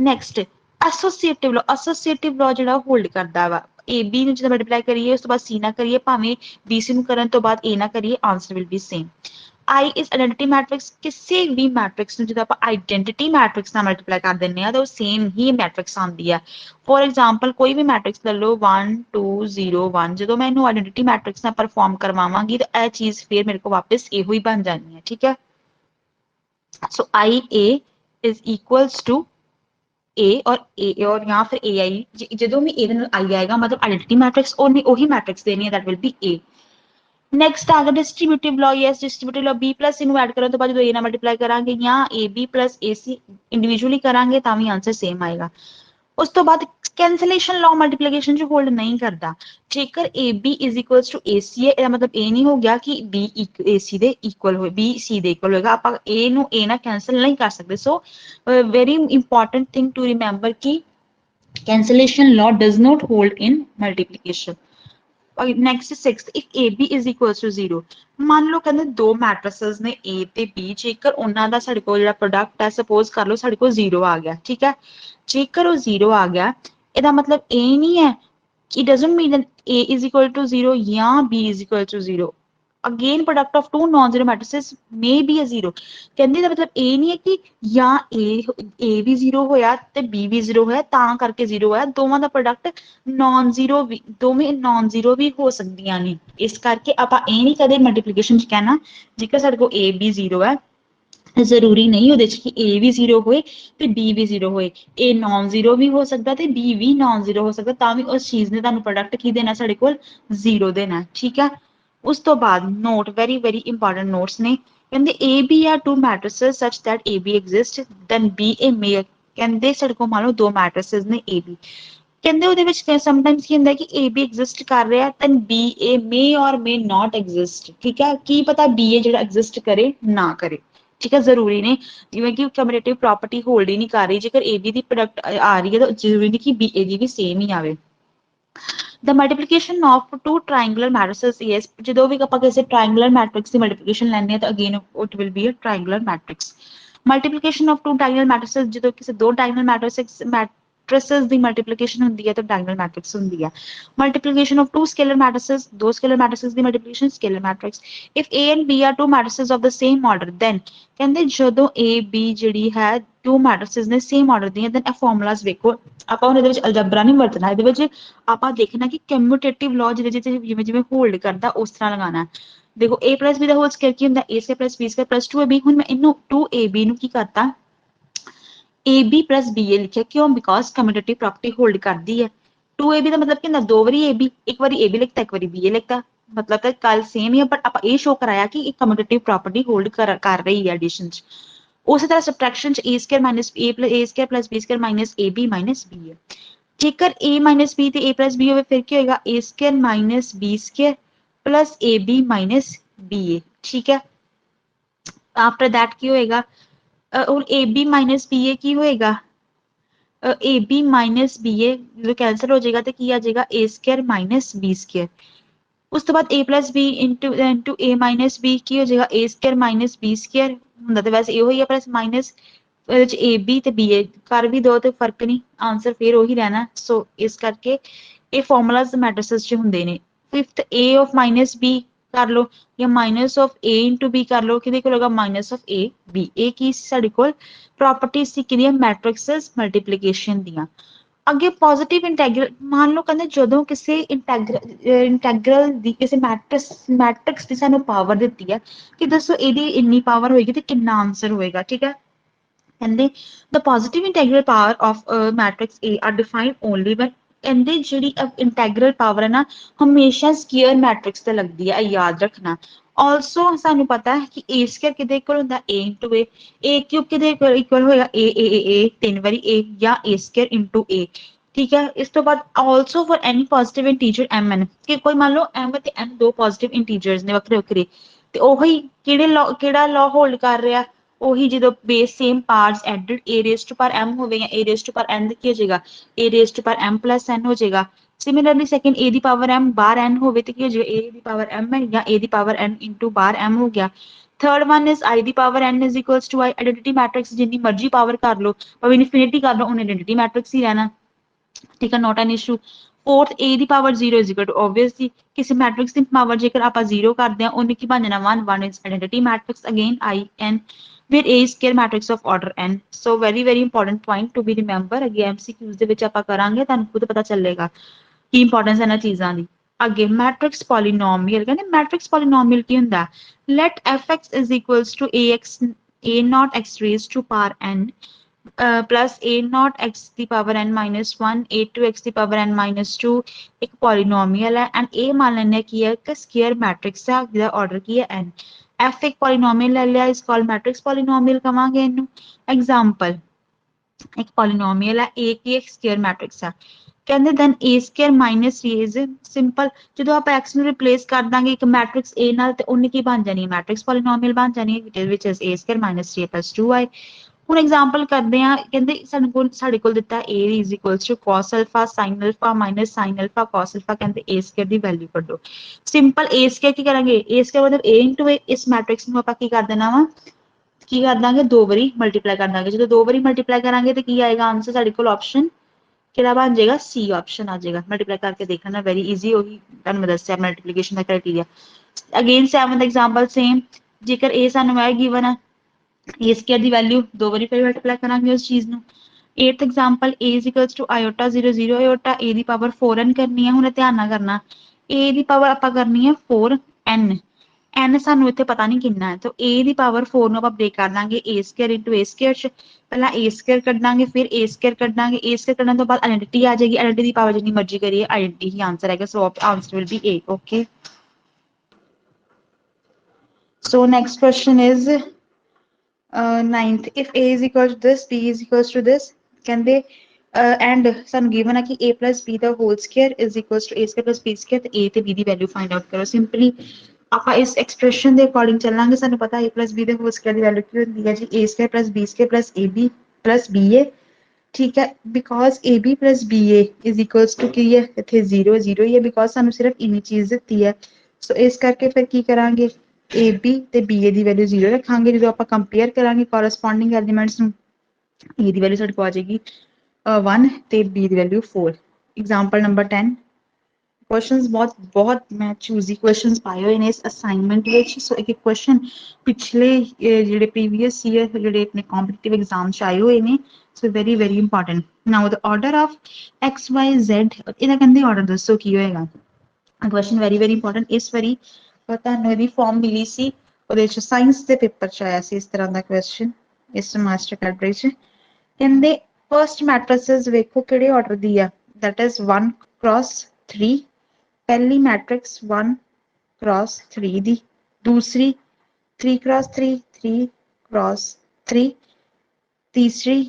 ਨੈਕਸਟ ਐਸੋਸੀਏਟਿਵ ਲਾਅ ਜਿਹੜਾ ਹੋਲਡ ਕਰਦਾ ਵਾ AB ਨੂੰ ਜਦੋਂ ਮਲਟੀਪਲਾਈ ਕਰੀਏ ਉਸ ਤੋਂ ਬਾਅਦ C ਨਾਲ ਕਰੀਏ ਭਾਵੇਂ BC ਨੂੰ ਕਰਨ ਤੋਂ ਬਾਅਦ A ਨਾਲ ਕਰੀਏ answer will be same I is identity matrix ਕਿਸੇ ਵੀ ਮੈਟ੍ਰਿਕਸ ਨੂੰ ਜਦੋਂ ਆਪਾਂ ਆਇਡੈਂਟੀਟੀ ਮੈਟ੍ਰਿਕਸ ਨਾਲ ਮਲਟੀਪਲਾਈ ਕਰ ਦਿੰਦੇ ਆ ਤਾਂ ਉਹ ਸੇਮ ਹੀ ਮੈਟ੍ਰਿਕਸ ਆਉਂਦੀ ਆ ਫੋਰ ਐਗਜ਼ਾਮਪਲ ਕੋਈ ਵੀ ਮੈਟ੍ਰਿਕਸ ਲੈ ਲਓ 1 2 0 1 ਜਦੋਂ ਮੈਂ ਇਹਨੂੰ ਆਇਡੈਂਟੀਟੀ ਮੈਟ੍ਰਿਕਸ ਨਾਲ ਪਰਫਾਰਮ ਕਰਵਾਵਾਂਗੀ ਤਾਂ ਇਹ ਚੀਜ਼ ਫਿਰ ਮੇਰੇ ਕੋਲ ਵਾਪਸ ਇਹੋ ਹੀ ਬਣ ਜਾਣੀ ਹੈ ਠੀਕ ਹੈ ਸੋ IA is equals to A और यहाँ फिर AI ਜਦੋਂ ਵੀ ਇਹਦੇ ਨਾਲ I ਆਏਗਾ ਮਤਲਬ ਆਇਡੈਂਟੀਟੀ ਮੈਟ੍ਰਿਕਸ ਉਹੀ ਮੈਟ੍ਰਿਕਸ ਦੇਣੀ ਹੈ that will be A next आ गया distributive law yes distributive law B plus इनू ऐड करो तो बाद जो A ना मल्टीप्लाई करांगे या AB प्लस AC इंडिविजुअली करांगे तावी आंसर सेम आएगा उस तो बाद कैंसलेशन लॉ मल्टीप्लिकेशन जो होल्ड नहीं करता जेकर AB is equals to AC है मतलब A नहीं हो गया कि B AC दे इक्वल हो B C दे इक्वल होगा आप A नु A ना कैंसल नहीं कर सकते so very important thing to remember कि cancellation law does not hold in multiplication next 6th if AB is equals to 0 ਮੰਨ ਲਓ ਕਹਿੰਦੇ ਦੋ ਮੈਟ੍ਰਿਸਸ ਨੇ A ਤੇ B ਜੇਕਰ ਉਹਨਾਂ ਦਾ ਸਾਡੇ ਕੋਲ ਜਿਹੜਾ ਪ੍ਰੋਡਕਟ ਹੈ ਸਪੋਜ਼ ਕਰ ਲਓ ਸਾਡੇ ਕੋਲ 0 ਆ ਗਿਆ ਠੀਕ ਹੈ ਜੇਕਰ ਉਹ 0 ਆ ਗਿਆ ਇਹਦਾ ਮਤਲਬ ਇਹ ਨਹੀਂ ਹੈ it doesn't mean that A is equal to 0 ਜਾਂ B is equal to 0 again product of two non-zero matrices may be a 0 ਕਹਿੰਦੇ ਦਾ ਮਤਲਬ ਇਹ ਨਹੀਂ ਹੈ ਕਿ ਜਾਂ A ਵੀ 0 ਹੋਇਆ ਤੇ B ਵੀ 0 ਹੋਇਆ ਤਾਂ ਕਰਕੇ 0 ਹੋਇਆ ਦੋਵਾਂ ਦਾ ਪ੍ਰੋਡਕਟ ਨਾਨ ਜ਼ੀਰੋ ਵੀ ਦੋਵੇਂ ਨਾਨ ਜ਼ੀਰੋ ਵੀ ਹੋ ਸਕਦੀਆਂ ਨੇ ਇਸ ਕਰਕੇ ਆਪਾਂ ਇਹ ਨਹੀਂ ਕਦੇ ਮਲਟੀਪਲੀਕੇਸ਼ਨ ਚ ਕਹਿਣਾ ਜੇਕਰ ਸਾਡੇ ਕੋਲ A B 0 ਹੈ ਜ਼ਰੂਰੀ ਨਹੀਂ ਉਹਦੇ ਚ ਕਿ A ਵੀ 0 ਹੋਏ ਤੇ B ਵੀ 0 ਹੋਏ A ਨਾਨ ਜ਼ੀਰੋ ਵੀ ਹੋ ਸਕਦਾ ਤੇ B ਵੀ ਨਾਨ ਜ਼ੀਰੋ ਹੋ ਸਕਦਾ ਤਾਂ ਵੀ ਉਸ ਚੀਜ਼ ਨੇ ਤੁਹਾਨੂੰ ਪ੍ਰੋਡਕਟ ਕੀ ਦੇਣਾ ਸਾਡੇ ਕੋਲ 0 ਦੇਣਾ ਠੀਕ ਹੈ ਉਸ ਤੋਂ ਬਾਅਦ note very very important notes ਨੇ ਕਹਿੰਦੇ A B are two matrices such that AB exists then BA may ਕਹਿੰਦੇ ਸਾਡੇ ਕੋਲ ਮੰਨ ਲਓ ਦੋ matrices ਨੇ AB ਕਹਿੰਦੇ ਉਹਦੇ ਵਿੱਚ ਸਮਟਾਈਮਸ ਕੀ ਹੁੰਦਾ ਕਿ A B ਐਗਜ਼ਿਸਟ ਕਰ ਰਿਹਾ ਤਾਂ B A may or may not exist ਠੀਕ ਹੈ ਕੀ ਪਤਾ B A ਜਿਹੜਾ ਐਗਜ਼ਿਸਟ ਕਰੇ ਨਾ ਕਰੇ ਠੀਕ ਹੈ ਜ਼ਰੂਰੀ ਨਹੀਂ ਜਿਵੇਂ ਕਿ ਕਮਿਊਟੇਟਿਵ ਪ੍ਰਾਪਰਟੀ ਹੋਲਡ ਹੀ ਨਹੀਂ ਕਰ ਰਹੀ ਜੇਕਰ AB ਦੀ ਪ੍ਰੋਡਕਟ ਆ ਰਹੀ ਹੈ ਤਾਂ ਜ਼ਰੂਰੀ ਨਹੀਂ ਕਿ BA ਦੀ ਵੀ ਸੇਮ ਹੀ ਆਵੇ The multiplication of two triangular matrices is ਜਦੋਂ ਵੀ ਆਪਾਂ ਕਿਸੇ triangular matrix ਦੀ multiplication ਲੈਣੇ ਆ ਤਾਂ again it will be a triangular matrix multiplication of two diagonal matrices ਜਦੋਂ ਕਿਸੇ ਦੋ diagonal matrices ਦੀ multiplication ਹੁੰਦੀ ਹੈ ਤਾਂ diagonal matrix ਹੁੰਦੀ ਹੈ multiplication of two scalar matrices ਦੋ scalar matrices the multiplication scalar matrix if A and B are two matrices of the same order then ਕਹਿੰਦੇ ਜਦੋਂ A B ਜਿਹੜੀ ਹੈ two matrices ਨੇ same order ਦੀਆਂ then ਇਹ formulas ਵੇਖੋ ਆਪਾਂ ਹੁਣ ਇਹਦੇ ਵਿੱਚ ਅਲਜਬਰਾ ਨਹੀਂ ਵਰਤਣਾ ਇਹਦੇ ਵਿੱਚ ਆਪਾਂ ਦੇਖਣਾ ਕਿ ਕਮਿਊਟੇਟਿਵ ਲਾਅ ਜਿਹਦੇ ਵਿੱਚ ਜਿਵੇਂ ਜਿਵੇਂ ਹੋਲਡ ਕਰਦਾ ਉਸ ਤਰ੍ਹਾਂ ਲਗਾਉਣਾ ਦੇਖੋ a plus b ਦਾ ਹੋਲ ਸਕੁਅਰ ਕੀ ਹੁੰਦਾ a square plus b square plus 2ab ਹੁਣ ਮੈਂ ਇਹਨੂੰ 2ab ਨੂੰ ਕੀ ਕਰਤਾ ab plus ba ਲਿਖਿਆ ਕਿਉਂ ਬਿਕੋਜ਼ ਕਮਿਊਟੇਟਿਵ ਪ੍ਰੋਪਰਟੀ ਹੋਲਡ ਕਰਦੀ ਹੈ 2ab ਦਾ ਮਤਲਬ ਕੀ ਹੁੰਦਾ ਦੋ ਵਾਰੀ ab ਇੱਕ ਵਾਰੀ ab ਲਿਖਤਾ ਇੱਕ ਵਾਰੀ ba ਲਿਖਤਾ ਮਤਲਬ ਤਾਂ ਕੱਲ ਸੇਮ ਹੀ ਹੈ ਬਟ ਆਪਾਂ ਇਹ ਸ਼ੋ ਕਰਾਇਆ ਕਿ ਇਹ ਕਮਿਊਟੇਟਿਵ ਪ੍ਰੋਪਰਟੀ ਹੋਲਡ ਕਰ ਰਹੀ ਹੈ ਐਡੀਸ਼ਨ ਚ ਉਸੇ ਤਰ੍ਹਾਂ ਸਬਟ੍ਰੈਕਸ਼ਨ ਚ a square minus a square plus b square minus ab minus b ਹੈ ਜੇਕਰ a minus b ਤੇ a plus b ਹੋਵੇ ਫਿਰ ਕੀ ਹੋਏਗਾ a square minus b square plus ab minus ba ਠੀਕ ਹੈ ਆਫਟਰ ਦੈਟ ਕੀ ਹੋਏਗਾ ਹੁਣ ab minus ba ਕੀ ਹੋਏਗਾ ab minus ba ਜਦੋਂ ਕੈਂਸਲ ਹੋ ਜਾਏਗਾ ਤੇ ਕੀ ਆ ਜਾਏਗਾ a square minus b square ਉਸ ਤੋਂ ਬਾਅਦ a plus b into a minus b ਕੀ ਹੋ ਜਾਏਗਾ a square minus b square ਹੁੰਦਾ ਤੇ ਵੈਸੇ ਇਹੋ ਹੀ ਹੈ ਪਲੱਸ ਮਾਈਨਸ ਇਹਦੇ ਚ a b ਤੇ b a ਕਰ ਵੀ ਦੋ ਤੇ ਫਰਕ ਨਹੀਂ ਆਨਸਰ ਫਿਰ ਉਹੀ ਰਹਿਣਾ ਸੋ ਇਸ ਕਰਕੇ ਇਹ ਫਾਰਮੂਲਾਜ਼ ਮੈਟ੍ਰਿਸਸ ਚ ਹੁੰਦੇ ਨੇ 5th a of minus b ਕਰ ਲਓ ਜਾਂ minus of a into b ਕਰ ਲਓ ਕਿਹਦੇ ਕੋਲ ਹੋਗਾ ਮਾਈਨਸ ਆਫ a b ਇਹ ਕੀ ਸਾਡੇ ਕੋਲ ਪ੍ਰੋਪਰਟੀ ਸੀ ਕਿਹਦੀਆਂ ਮੈਟ੍ਰਿਕਸਸ ਮਲਟੀਪਲੀਕੇਸ਼ਨ ਦੀਆਂ ਅੱਗੇ ਪੋਜ਼ਿਟਿਵ ਇੰਟੈਗਰਲ ਮੰਨ ਲਓ ਕਹਿੰਦੇ ਜਦੋਂ ਕਿਸੇ ਇੰਟੈਗਰਲ ਦੀ ਕਿਸੇ ਮੈਟ੍ਰਿਕਸ ਦੀ ਸਾਨੂੰ ਪਾਵਰ ਦਿੱਤੀ ਹੈ ਕਿ ਦੱਸੋ ਇਹਦੀ ਇੰਨੀ ਪਾਵਰ ਹੋਏਗੀ ਤੇ ਕਿੰਨਾ ਆਨਸਰ ਹੋਏਗਾ ਠੀਕ ਹੈ ਕਹਿੰਦੇ the positive integral power of a matrix A are defined only when ਕਹਿੰਦੇ ਜਿਹੜੀ ਇੰਟੈਗਰਲ ਪਾਵਰ ਹੈ ਨਾ ਹਮੇਸ਼ਾ ਸਕੁਅਰ ਮੈਟ੍ਰਿਕਸ ਤੇ ਲੱਗਦੀ ਹੈ ਇਹ ਯਾਦ ਰੱਖਣਾ ਆਲਸੋ ਸਾਨੂੰ ਪਤਾ ਹੈ ਕਿ a ਸਕੁਅਰ ਕਿਹਦੇ ਇਕੁਅਲ ਹੁੰਦਾ a into a ਕਿਊਬ ਕਿਹਦੇ ਇਕੁਅਲ ਹੋਏਗਾ a ਤਿੰਨ ਵਾਰੀ a ਜਾਂ a ਸਕੁਅਰ into a ਠੀਕ ਹੈ ਇਸ ਤੋਂ ਬਾਅਦ also for any positive integer mn ਕਿ ਕੋਈ ਮੰਨ ਲਓ m ਤੇ n ਦੋ ਪੋਜ਼ਿਟਿਵ ਇੰਟੀਜਰਸ ਨੇ ਵੱਖਰੇ ਵੱਖਰੇ ਤੇ ਉਹੀ ਕਿਹੜਾ ਲਾਅ ਹੋਲਡ ਕਰ ਰਿਹਾ ਉਹੀ ਜਦੋਂ base same parts added a raised to power m ਹੋਵੇ ਜਾਂ a raised to power n ਕੀ ਹੋ ਜਾਏਗਾ a raised to power m plus n ਹੋ ਜਾਏਗਾ similarly second a the power m ਬਾਹਰ n ਹੋਵੇ ਤੇ ਕੀ ਹੋ ਜਾਏਗਾ a ਦੀ ਪਾਵਰ m ਹੈ ਜਾਂ a the power n into ਬਾਹਰ m ਹੋ ਗਿਆ third one is i the power n is equals to i identity matrix ਜਿੰਨੀ ਮਰਜ਼ੀ ਪਾਵਰ ਕਰ ਲਓ ਭਾਵੇਂ ਇਨਫਿਨਿਟੀ ਕਰ ਲਓ ਉਹਨੇ ਆਇਡੈਂਟੀਟੀ ਮੈਟ੍ਰਿਕਸ ਹੀ ਰਹਿਣਾ ਠੀਕ ਹੈ note N issue fourth a the power 0 is equal to obviously ਕਿਸੇ ਮੈਟ੍ਰਿਕਸ ਦੀ ਪਾਵਰ ਜੇਕਰ ਆਪਾਂ 0 ਕਰਦੇ ਹਾਂ ਉਹਨੇ ਕੀ ਬਣ ਜਾਣਾ 1 is identity matrix again I n where a is square matrix of order n so very important point to be remember ਅੱਗੇ MCQs ਦੇ ਵਿੱਚ ਆਪਾਂ ਕਰਾਂਗੇ ਤੁਹਾਨੂੰ ਖੁਦ ਪਤਾ ਚੱਲੇਗਾ ਕੀ ਇੰਪੋਰਟੈਂਸ ਹੈ ਇਹਨਾਂ ਚੀਜ਼ਾਂ ਦੀ ਅੱਗੇ ਮੈਟ੍ਰਿਕਸ ਪੋਲੀਨੋਮੀਅਲ ਕਹਿੰਦੇ ਮੈਟ੍ਰਿਕਸ ਪੋਲੀਨੋਮੀਅਲ ਕੀ ਹੁੰਦਾ let fx is equals to ax a naught x raised to power n plus a naught x the power n minus 1 a2 x the power n minus 2 ਇੱਕ polynomial ਹੈ and ਇਹ ਮੰਨ ਲੈਂਦੇ ਕੀ ਹੈ ਇੱਕ square matrix ਹੈ ਜਿਹਦਾ order ਕੀ ਹੈ n f ਇੱਕ ਪੋਲੀਨੋਮੀਅਲ ਲੈ ਲਿਆ ਇਸ ਕਾਲ ਮੈਟ੍ਰਿਕਸ ਪੋਲੀਨੋਮੀਅਲ ਕਵਾਂਗੇ ਇਹਨੂੰ ਐਗਜ਼ਾਮਪਲ ਇੱਕ ਪੋਲੀਨੋਮੀਅਲ ਹੈ a ਕੀ ਇੱਕ ਸਕੁਅਰ ਮੈਟ੍ਰਿਕਸ ਹੈ ਕਹਿੰਦੇ then a square minus a is simple ਜਦੋਂ ਆਪਾਂ x ਨੂੰ ਰਿਪਲੇਸ ਕਰ ਦਾਂਗੇ ਇੱਕ ਮੈਟ੍ਰਿਕਸ a ਨਾਲ ਤੇ ਉਹਨੇ ਕੀ ਬਣ ਜਾਣੀ ਹੈ ਮੈਟ੍ਰਿਕਸ ਪੋਲੀਨੋਮੀਅਲ ਬਣ ਜਾਣੀ ਹੈ which is a square minus 3 plus 2i ਹੁਣ ਐਗਜ਼ਾਮਪਲ ਕਰਦੇ ਆ, ਕਹਿੰਦੇ ਸਾਡੇ ਕੋਲ ਦਿੱਤਾ a is equals to cos alpha sin alpha minus sin alpha cos alpha, ਕਹਿੰਦੇ a square ਦੀ ਵੈਲਿਊ ਕੱਢੋ। ਸਿੰਪਲ a square ਕੀ ਕਰਾਂਗੇ, a square ਮਤਲਬ a into a, ਇਸ ਮੈਟ੍ਰਿਕਸ ਨੂੰ ਆਪਾਂ ਕੀ ਕਰ ਦੇਣਾ ਵਾ, ਕੀ ਕਰ ਦਾਂਗੇ, 2 ਵਾਰੀ ਮਲਟੀਪਲਾਈ ਕਰ ਦਾਂਗੇ। ਜਦੋਂ 2 ਵਾਰੀ ਮਲਟੀਪਲਾਈ ਕਰਾਂਗੇ ਤੇ ਕੀ ਆਏਗਾ ਆਂਸਰ ਸਾਡੇ ਕੋਲ, ਆਪਸ਼ਨ ਕਿਹੜਾ ਬਣ ਜਾਏਗਾ, ਸੀ ਆਪਸ਼ਨ ਆ ਜਾਏਗਾ। ਮਲਟੀਪਲਾਈ ਕਰਕੇ ਦੇਖਣਾ, ਵੈਰੀ ਈਜ਼ੀ, ਉਹੀ ਤੁਹਾਨੂੰ ਮੈਂ ਦੱਸਿਆ ਮਲਟੀਪਲੀਕੇਸ਼ਨ ਦਾ criteria. Again 7th example same, ਜੇਕਰ a ਸਾਨੂੰ ਹੈ ਗਿਵਨ ਹੈ, a ਸਕੁਅਰ ਦੀ ਵੈਲਿਊ 2 ਵਾਰੀ ਫਿਰ ਮਲਟੀਪਲਾਈ ਕਰਾਂਗੇ ਉਸ ਚੀਜ਼ ਨੂੰ। 8th example a is equals to iota 0 0 iota a the power 4n ਕਰਨੀ ਹੈ। ਹੁਣ ਧਿਆਨ ਨਾਲ ਕਰਨਾ, a ਦੀ ਪਾਵਰ ਆਪਾਂ ਕਰਨੀ ਹੈ 4n, n ਸਾਨੂੰ ਇੱਥੇ ਪਤਾ ਨਹੀਂ ਕਿੰਨਾ ਹੈ, ਤਾਂ a ਦੀ ਪਾਵਰ 4 ਨੂੰ ਆਪਾਂ ਬ੍ਰੇਕ ਕਰ ਦਾਂਗੇ a square into a square ਚ। ਪਹਿਲਾਂ a ਸਕੁਅਰ ਕੱਢਾਂਗੇ, ਫਿਰ a ਸਕੁਅਰ ਕੱਢਾਂਗੇ, a ਸਕੁਅਰ ਕੱਢਣ ਤੋਂ ਬਾਅਦ ਆਇਡੈਂਟੀਟੀ ਆ ਜਾਏਗੀ, ਆਇਡੈਂਟੀਟੀ ਦੀ ਪਾਵਰ ਜਿੰਨੀ ਮਰਜ਼ੀ ਕਰੀਏ, ਆਇਡੈਂਟੀਟੀ ਹੀ ਆਂਸਰ ਹੈਗਾ। So answer will be a। Okay, so next question is 9th, if a is equal to this, b is equals to this, ਕਹਿੰਦੇ and ਸਾਨੂੰ given ਹੈ ਕਿ a plus b the whole square is equals to a square plus b square, ਤੇ a ਤੇ b ਦੀ value find out ਕਰੋ। Simply ਆਪਾਂ ਇਸ expression ਦੇ ਅਕੋਰਡਿੰਗ ਚੱਲਾਂਗੇ। ਸਾਨੂੰ ਪਤਾ a plus b ਦੇ whole square ਦੀ ਵੈਲਿਊ ਕੀ ਹੁੰਦੀ ਹੈ ਜੀ, a square plus b square plus ab plus ba, ਠੀਕ ਹੈ। Because ab plus ba is equals to ਕੀ ਹੈ, ਇੱਥੇ 0 0 ਹੀ ਹੈ, ਬਿਕੋਜ਼ ਸਾਨੂੰ ਸਿਰਫ ਇੰਨੀ ਚੀਜ਼ ਦਿੱਤੀ ਹੈ। ਸੋ ਇਸ ਕਰਕੇ ਫਿਰ ਕੀ ਕਰਾਂਗੇ, AB ਤੇ BA ਦੀ ਵੈਲਿਊ 0 ਰੱਖਾਂਗੇ। ਜਦੋਂ ਆਪਾਂ ਕੰਪੇਅਰ ਕਰਾਂਗੇ ਕੋਰਸਪੋਂਡਿੰਗ ਐਲੀਮੈਂਟਸ ਨੂੰ, A ਦੀ ਵੈਲਿਊ ਸਾਡੇ ਕੋਲ ਆ ਜਾਏਗੀ 1 ਤੇ B ਦੀ ਵੈਲਿਊ 4। ਐਗਜ਼ਾਮਪਲ ਨੰਬਰ 10, ਕੁਐਸਚਨਸ ਬਹੁਤ ਮੈਂ ਚੂਜ਼ੀ ਕੁਐਸਚਨਸ ਪਾਏ ਹੋਏ ਨੇ ਇਸ ਅਸਾਈਨਮੈਂਟ ਵਿੱਚ। ਸੋ ਇੱਕ ਕੁਐਸਚਨ ਪਿਛਲੇ ਜਿਹੜੇ ਪ੍ਰੀਵੀਅਸ ਈਅਰ ਜਿਹੜੇ ਆਪਣੇ ਕੰਪੀਟੀਟਿਵ ਐਗਜ਼ਾਮ ਚ ਆਏ ਹੋਏ ਨੇ, so very very important. Now the order of XYZ, ਇਹਦਾ ਕਹਿੰਦੇ ਆਰਡਰ ਦੱਸੋ ਕੀ ਹੋਏਗਾ। Question very very important. ਇਸ ਵਾਰੀ ਤੁਹਾਨੂੰ ਇਹਦੀ ਫਾਰਮ ਮਿਲੀ ਸੀ, ਉਹਦੇ ਵਿੱਚ ਸਾਇੰਸ ਦੇ ਪੇਪਰ ਚ ਆਇਆ ਸੀ ਇਸ ਤਰ੍ਹਾਂ ਦਾ ਕੁਐਸਚਨ, ਇਸ ਮਾਸਟਰ ਕੈਡਰੇ ਚ। ਕਹਿੰਦੇ ਫਰਸਟ ਮੈਟ੍ਰਿਕਸ ਵੇਖੋ ਕਿਹੜੇ ਆਰਡਰ ਦੀ ਆ, ਦੈਟ ਇਜ਼ 1 cross 3, ਪਹਿਲੀ ਮੈਟ੍ਰਿਕਸ 1 cross 3 ਦੀ, ਦੂਸਰੀ 3 cross 3 3 cross 3, ਤੀਸਰੀ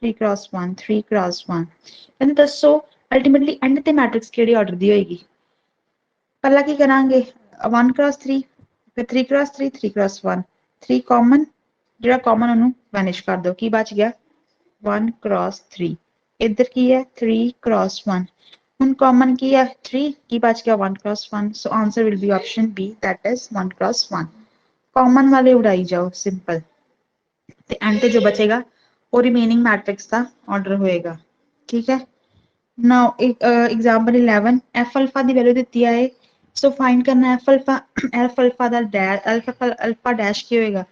3 cross 1 3 cross 1। ਕਹਿੰਦੇ ਦੱਸੋ ਅਲਟੀਮੇਟਲੀ ਐਂਡ ਤੇ ਮੈਟ੍ਰਿਕਸ ਕਿਹੜੇ ਆਰਡਰ ਦੀ ਹੋਏਗੀ। ਪਹਿਲਾਂ ਕੀ ਕਰਾਂਗੇ, 1 cross 3, ਫਿਰ 3 cross 3 3 cross 1, 3 ਕਾਮਨ, ਜਿਹੜਾ ਕਾਮਨ ਉਹਨੂੰ ਵੈਨਿਸ਼ ਕਰ ਦਿਓ, ਕੀ ਬਚ ਗਿਆ 1 cross 3। ਇੱਧਰ ਕੀ ਹੈ 3 cross 1, ਹੁਣ ਕਾਮਨ ਕੀ ਹੈ 3, ਕੀ ਬਚ ਗਿਆ 1 cross 1। So answer will B option B, that is 1 cross 1। Common ਵਾਲੇ ਉਡਾਈ ਜਾਓ, ਸਿੰਪਲ, ਤੇ ਐਂਡ ਤੇ ਜੋ ਬਚੇਗਾ ਉਹ ਰਿਮੇਨਿੰਗ ਮੈਟ੍ਰਿਕਸ ਦਾ ਆਰਡਰ ਹੋਏਗਾ, ਠੀਕ ਹੈ। ਨਾਓ ਐਗਜ਼ਾਮਪਲ 11, ਐਫ ਅਲਫਾ ਦੀ ਵੈਲਿਊ ਦਿੱਤੀ ਹੈ, ਸੋ ਫਾਈਂਡ ਕਰਨਾ ਐਫ ਅਲਫਾ। ਐਫ ਅਲਫਾ ਦਾ ਡੈਸ਼ ਅਲਫਾ ਡੈਸ਼ ਕੀ ਹੋਏਗਾ,